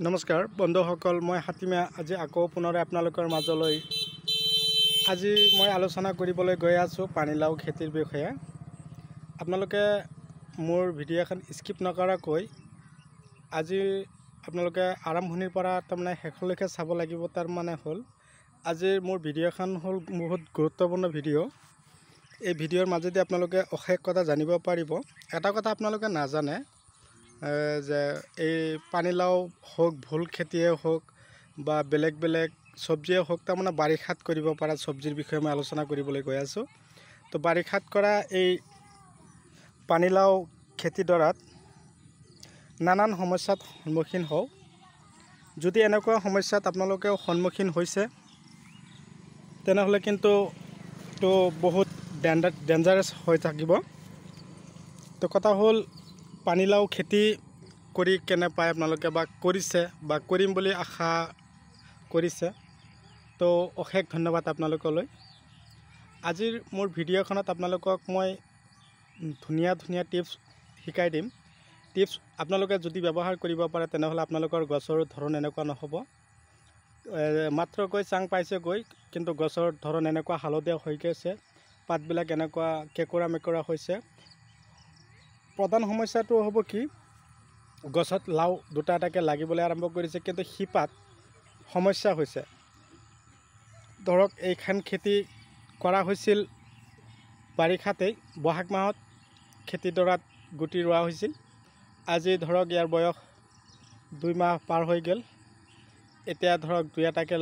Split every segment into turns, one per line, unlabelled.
নমস্কাৰ বন্ধুসকল, মই হাতিমা আজি আকৌ পুনৰে আপোনালোকৰ মাজলৈ আজি মই আলোচনা কৰিবলৈ গৈ আছোঁ পানীলাও খেতিৰ বিষয়ে। আপোনালোকে মোৰ ভিডিঅ' এখন স্কিপ নকৰাকৈ আজি আপোনালোকে আৰম্ভণিৰ পৰা তাৰমানে শেষলৈকে চাব লাগিব। তাৰ মানে হ'ল আজিৰ মোৰ ভিডিঅ'খন হ'ল বহুত গুৰুত্বপূৰ্ণ ভিডিঅ'। এই ভিডিঅ'ৰ মাজেদি আপোনালোকে অশেষ কথা জানিব পাৰিব। এটা কথা আপোনালোকে নাজানে যে এই পানীলাও হোক, ভোল খেতিয়ে হোক বা বেলেগ বেলেগ চব্জিয়ে হোক, তাৰমানে বাৰিষাত কৰিব পৰা চব্জিৰ বিষয়ে মই আলোচনা কৰিবলৈ গৈ আছোঁ। তো বাৰিষাত কৰা এই পানীলাও খেতিডৰাত নানান সমস্যাত সন্মুখীন হওঁ। যদি এনেকুৱা সমস্যাত আপোনালোকেও সন্মুখীন হৈছে তেনেহ'লে কিন্তু বহুত ডেঞ্জাৰাছ হৈ থাকিব। তো কথা হ'ল পানীলাও খেতি কৰি কেনে পায় আপোনালোকে বা কৰিছে বা কৰিম বুলি আশা কৰিছে, তো অশেষ ধন্যবাদ আপোনালোকলৈ। আজিৰ মোৰ ভিডিঅ'খনত আপোনালোকক মই ধুনীয়া ধুনীয়া টিপছ শিকাই দিম। টিপছ আপোনালোকে যদি ব্যৱহাৰ কৰিব পাৰে তেনেহ'লে আপোনালোকৰ গছৰ ধৰণ এনেকুৱা নহ'ব। মাত্ৰকৈ চাং পাইছেগৈ কিন্তু গছৰ ধৰণ এনেকুৱা হালধীয়া হৈ গৈছে, পাতবিলাক এনেকুৱা কেঁকুৰা মেকুৰা হৈছে। প্ৰধান সমস্যাটো হ'ব কি, গছত লাও দুটা এটাকৈ লাগিবলৈ আৰম্ভ কৰিছে কিন্তু শিপাত সমস্যা হৈছে। ধৰক এইখন খেতি কৰা হৈছিল বাৰিষাতেই, বহাগ মাহত খেতিডৰাত গুটি ৰোৱা হৈছিল। আজি ধৰক ইয়াৰ বয়স 2 মাহ পাৰ হৈ গ'ল। এতিয়া ধৰক 2 এটাকৈ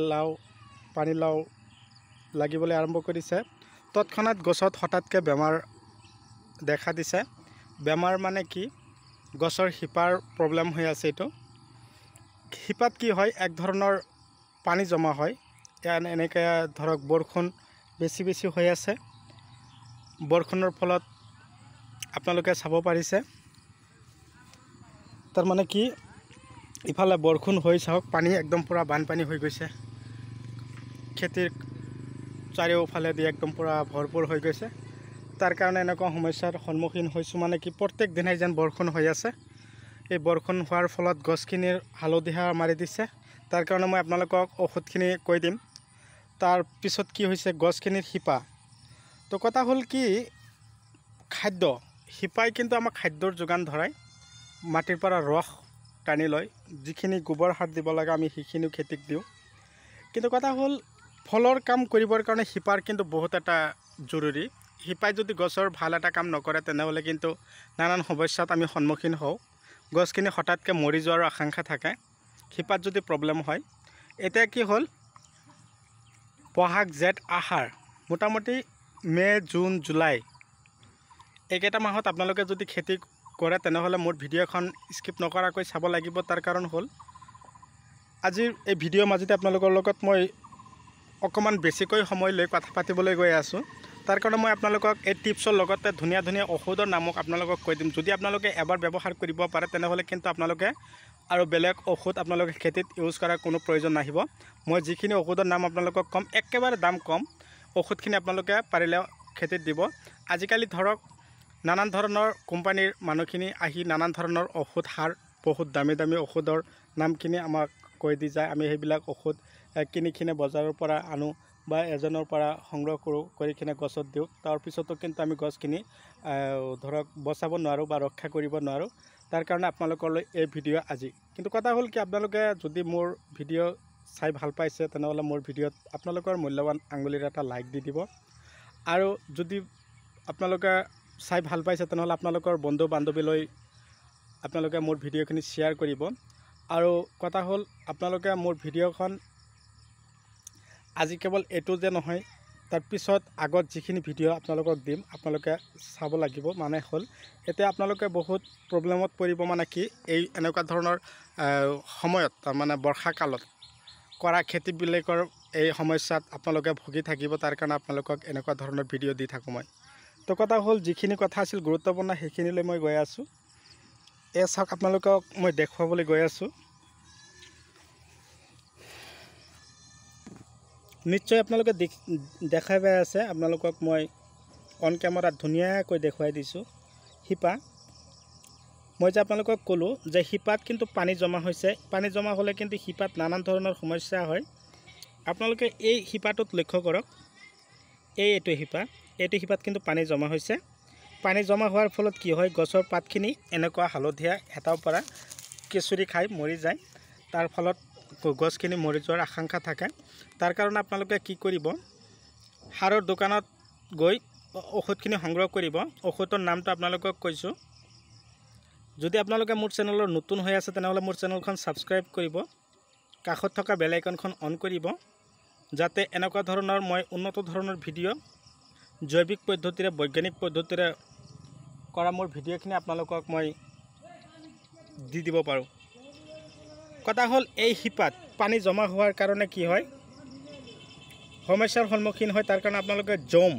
পানীলাও লাগিবলৈ আৰম্ভ কৰিছে। তৎক্ষণাত গছত হঠাৎকৈ বেমাৰ দেখা দিছে। বেমাৰ মানে কি, গছৰ শিপাৰ প্ৰব্লেম হৈ আছে। এইটো শিপাত কি হয়, এক ধৰণৰ পানী জমা হয়। এনেকৈ ধৰক বৰষুণ বেছি হৈ আছে। বৰষুণৰ ফলত আপোনালোকে চাব পাৰিছে, তাৰমানে কি ইফালে বৰষুণ হৈ চাওক, পানী একদম পূৰা বানপানী হৈ গৈছে। খেতিৰ চাৰিওফালেদি একদম পূৰা ভৰপূৰ হৈ গৈছে। তাৰ কাৰণে এনেকুৱা সমস্যাৰ সন্মুখীন হৈছোঁ। মানে কি প্ৰত্যেক দিনাই যেন বৰষুণ হৈ আছে। এই বৰষুণ হোৱাৰ ফলত গছখিনিৰ হালধীয়া মাৰি দিছে। তাৰ কাৰণে মই আপোনালোকক ঔষধখিনি কৈ দিম। তাৰ পিছত কি হৈছে, গছখিনিৰ শিপা। তো কথা হ'ল কি, খাদ্য, শিপাই কিন্তু আমাক খাদ্যৰ যোগান ধৰায়, মাটিৰ পৰা ৰস টানি লয়। যিখিনি গোবৰ সাৰ দিব লাগে আমি সেইখিনিও খেতিক দিওঁ। কিন্তু কথা হ'ল ফলৰ কাম কৰিবৰ কাৰণে শিপাৰ কিন্তু বহুত এটা জৰুৰী। শিপাই যদি গছৰ ভাল এটা কাম নকৰে তেনেহ'লে কিন্তু নানান সমস্যাত আমি সন্মুখীন হওঁ। গছখিনি হঠাৎকৈ মৰি যোৱাৰ আশংকা থাকে শিপাত যদি প্ৰব্লেম হয়। এতিয়া কি হ'ল, বহাগ জেঠ আহাৰ, মোটামুটি মে' জুন জুলাই এইকেইটা মাহত আপোনালোকে যদি খেতি কৰে তেনেহ'লে মোৰ ভিডিঅ'খন স্কিপ নকৰাকৈ চাব লাগিব। তাৰ কাৰণ হ'ল আজিৰ এই ভিডিঅ'ৰ মাজতে আপোনালোকৰ লগত মই অকণমান বেছিকৈ সময় লৈ কথা পাতিবলৈ গৈ আছোঁ। তাৰ কাৰণে মই আপোনালোকক এই টিপছৰ লগতে ধুনীয়া ধুনীয়া ঔষধৰ নামক আপোনালোকক কৈ দিম। যদি আপোনালোকে এবাৰ ব্যৱহাৰ কৰিব পাৰে তেনেহ'লে কিন্তু আপোনালোকে আৰু বেলেগ ঔষধ আপোনালোকে খেতিত ইউজ কৰাৰ কোনো প্ৰয়োজন নাহিব। মই যিখিনি ঔষধৰ নাম আপোনালোকক ক'ম, একেবাৰে দাম কম ঔষধখিনি আপোনালোকে পাৰিলে খেতিত দিব। আজিকালি ধৰক নানান ধৰণৰ কোম্পানীৰ মানুহখিনি আহি নানান ধৰণৰ ঔষধ সাৰ, বহুত দামী ঔষধৰ নামখিনি আমাক কৈ দি যায়। আমি সেইবিলাক ঔষধ কিনি বজাৰৰ পৰা আনো বা এজনৰ পৰা সংগ্ৰহ কৰোঁ, কৰি কিনে গছত দিওঁ। তাৰপিছতো কিন্তু আমি গছখিনি ধৰক বচাব নোৱাৰোঁ বা ৰক্ষা কৰিব নোৱাৰোঁ। তাৰ কাৰণে আপোনালোকলৈ এই ভিডিঅ' আজি। কিন্তু কথা হ'ল কি, আপোনালোকে যদি মোৰ ভিডিঅ' চাই ভাল পাইছে তেনেহ'লে মোৰ ভিডিঅ'ত আপোনালোকৰ মূল্যৱান আঙুলিৰ এটা লাইক দি দিব। আৰু যদি আপোনালোকে চাই ভাল পাইছে তেনেহ'লে আপোনালোকৰ বন্ধু বান্ধৱীলৈ আপোনালোকে মোৰ ভিডিঅ'খিনি শ্বেয়াৰ কৰিব। আৰু কথা হ'ল আপোনালোকে মোৰ ভিডিঅ'খন আজি কেৱল এইটো যে নহয়, তাৰপিছত আগত যিখিনি ভিডিঅ' আপোনালোকক দিম আপোনালোকে চাব লাগিব। মানে হ'ল এতিয়া আপোনালোকে বহুত প্ৰব্লেমত পৰিব। মানে কি, এই এনেকুৱা ধৰণৰ সময়ত, তাৰমানে বৰ্ষাকালত কৰা খেতিবিলাকৰ এই সমস্যাত আপোনালোকে ভুগি থাকিব। তাৰ কাৰণে আপোনালোকক এনেকুৱা ধৰণৰ ভিডিঅ' দি থাকোঁ মই। তো কথা হ'ল যিখিনি কথা আছিল গুৰুত্বপূৰ্ণ সেইখিনিলৈ মই গৈ আছোঁ। চাওক, আপোনালোকক মই দেখুৱাবলৈ গৈ আছোঁ। নিশ্চয় আপোনালোকে দেখাই পাই আছে। আপোনালোকক মই অন কেমেৰাত ধুনীয়াকৈ দেখুৱাই দিছোঁ। শিপা মই যে আপোনালোকক ক'লোঁ যে শিপাত কিন্তু পানী জমা হৈছে। পানী জমা হ'লে কিন্তু শিপাত নানান ধৰণৰ সমস্যা হয়। আপোনালোকে এই শিপাটোত লক্ষ্য কৰক, এইটো শিপাত কিন্তু পানী জমা হৈছে। পানী জমা হোৱাৰ ফলত কি হয়, গছৰ পাতখিনি এনেকুৱা হালধীয়া হেতাৰ পৰা কেঁচুৰি খাই মৰি যায়। তাৰ ফলত গছখিনি মৰি যোৱাৰ আশংকা থাকে। তাৰ কাৰণে আপোনালোকে কি কৰিব, সাৰৰ দোকানত গৈ ঔষধখিনি সংগ্ৰহ কৰিব। ঔষধৰ নামটো আপোনালোকক কৈছোঁ। যদি আপোনালোকে মোৰ চেনেলৰ নতুন হৈ আছে তেনেহ'লে মোৰ চেনেলখন ছাবস্ক্ৰাইব কৰিব, কাষত থকা বেল আইকনখন অন কৰিব, যাতে এনেকুৱা ধৰণৰ মই উন্নত ধৰণৰ ভিডিঅ' জৈৱিক পদ্ধতিৰে বৈজ্ঞানিক পদ্ধতিৰে কৰা মোৰ ভিডিঅ'খিনি আপোনালোকক মই দি দিব পাৰোঁ। কথা হ'ল, এই শিপাত পানী জমা হোৱাৰ কাৰণে কি হয়, সমস্যাৰ সন্মুখীন হয়। তাৰ কাৰণে আপোনালোকে জম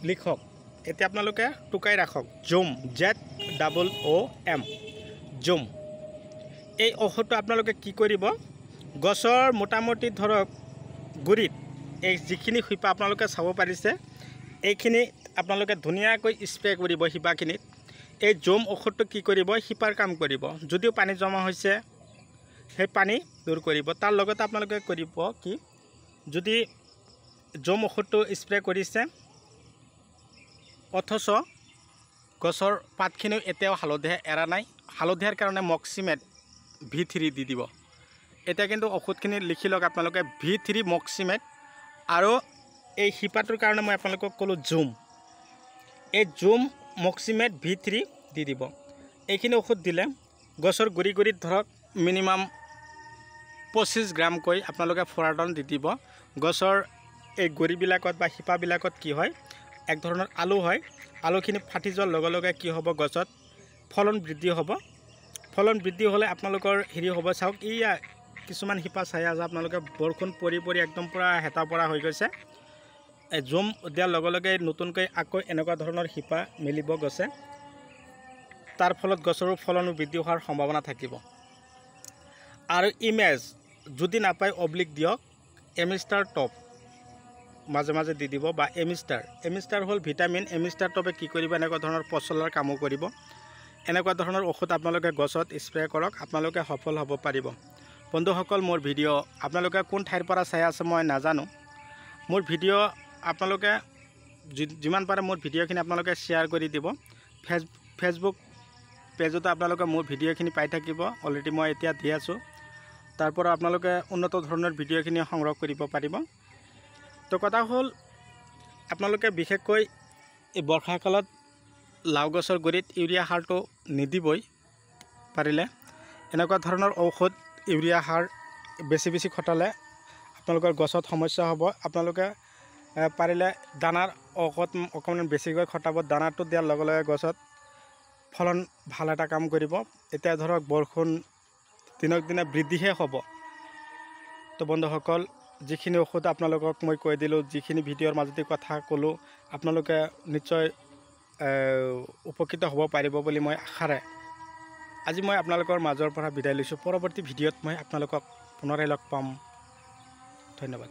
লিখক, এতিয়া আপোনালোকে টুকাই ৰাখক, জম ZOOM জম। এই ঔষধটো আপোনালোকে কি কৰিব, গছৰ মোটামুটি ধৰক গুৰিত এই যিখিনি শিপা আপোনালোকে চাব পাৰিছে, এইখিনি আপোনালোকে ধুনীয়াকৈ স্প্ৰে কৰিব শিপাখিনিত। এই জম ঔষধটো কি কৰিব, শিপাৰ কাম কৰিব। যদিও পানী জমা হৈছে সেই পানী দূৰ কৰিব। তাৰ লগতে আপোনালোকে কৰিব কি, যদি জম ঔষধটো স্প্ৰে কৰিছে অথচ গছৰ পাতখিনিও এতিয়াও হালধীয়া এৰা নাই, হালধীয়াৰ কাৰণে মক্সিমেট V3 দি দিব। এতিয়া কিন্তু ঔষধখিনি লিখি লওক আপোনালোকে, V3 মক্সিমেট। আৰু এই শিপাটোৰ কাৰণে মই আপোনালোকক ক'লোঁ জুম, এই জুম মক্সিমেট V3 দি দিব। এইখিনি ঔষধ দিলে গছৰ গুৰিত ধৰক মিনিমাম 25 গ্ৰামকৈ আপোনালোকে ফুৰাডন দি দিব। গছৰ এই গুৰিবিলাকত বা শিপাবিলাকত কি হয়, এক ধৰণৰ আলু হয়। আলুখিনি ফাটি যোৱাৰ লগে লগে কি হ'ব, গছত ফলন বৃদ্ধি হ'ব। ফলন বৃদ্ধি হ'লে আপোনালোকৰ হেৰি হ'ব, চাওক এয়া কিছুমান শিপা চাই আছে আপোনালোকে, বৰষুণ পৰি পৰি একদম পূৰা হেতা পৰা হৈ গৈছে। এই জুম দিয়াৰ লগে লগে নতুনকৈ আকৌ এনেকুৱা ধৰণৰ শিপা মেলিব গছে। তাৰ ফলত গছৰো ফলনো বৃদ্ধি হোৱাৰ সম্ভাৱনা থাকিব। আৰু ইমেজ যদি নাপায় অব্লিক দিয়ক, এমিষ্টাৰ টপ মাজে মাজে দি দিব, বা এমিষ্টাৰ হ'ল ভিটামিন। এমিষ্টাৰ টপে কি কৰিব, এনেকুৱা ধৰণৰ পচলাৰ কামো কৰিব। এনেকুৱা ধৰণৰ ঔষধ আপোনালোকে গছত স্প্ৰে কৰক, আপোনালোকে সফল হ'ব পাৰিব। বন্ধুসকল, মোৰ ভিডিঅ' আপোনালোকে কোন ঠাইৰ পৰা চাই আছে মই নাজানো। মোৰ ভিডিঅ' আপোনালোকে যিমান পাৰে মোৰ ভিডিঅ'খিনি আপোনালোকে শ্বেয়াৰ কৰি দিব। ফেচবুক পেজতো আপোনালোকে মোৰ ভিডিঅ'খিনি পাই থাকিব, অলৰেডি মই এতিয়া দি আছোঁ। তাৰ পৰা আপোনালোকে উন্নত ধৰণৰ ভিডিঅ'খিনি সংগ্ৰহ কৰিব পাৰিব। তো কথা হ'ল, আপোনালোকে বিশেষকৈ এই বৰ্ষাকালত লাও গছৰ গুৰিত ইউৰিয়া সাৰটো নিদিবই পাৰিলে। এনেকুৱা ধৰণৰ ঔষধ ইউৰিয়া সাৰ বেছি বেছি খটালে আপোনালোকৰ গছত সমস্যা হ'ব। আপোনালোকে পাৰিলে দানাৰ ঔষধ অকণমান বেছিকৈ খটাব। দানাটো দিয়াৰ লগে লগে গছত ফলন ভাল এটা কাম কৰিব। এতিয়া ধৰক বৰষুণ দিনক দিনে বৃদ্ধিহে হ'ব। তো বন্ধুসকল, যিখিনি ঔষধ আপোনালোকক মই কৈ দিলোঁ, যিখিনি ভিডিঅ'ৰ মাজতে কথা ক'লোঁ, আপোনালোকে নিশ্চয় উপকৃত হ'ব পাৰিব বুলি মই আশাৰে আজি মই আপোনালোকৰ মাজৰ পৰা বিদায় লৈছোঁ। পৰৱৰ্তী ভিডিঅ'ত মই আপোনালোকক পুনৰাই লগ পাম। ধন্যবাদ।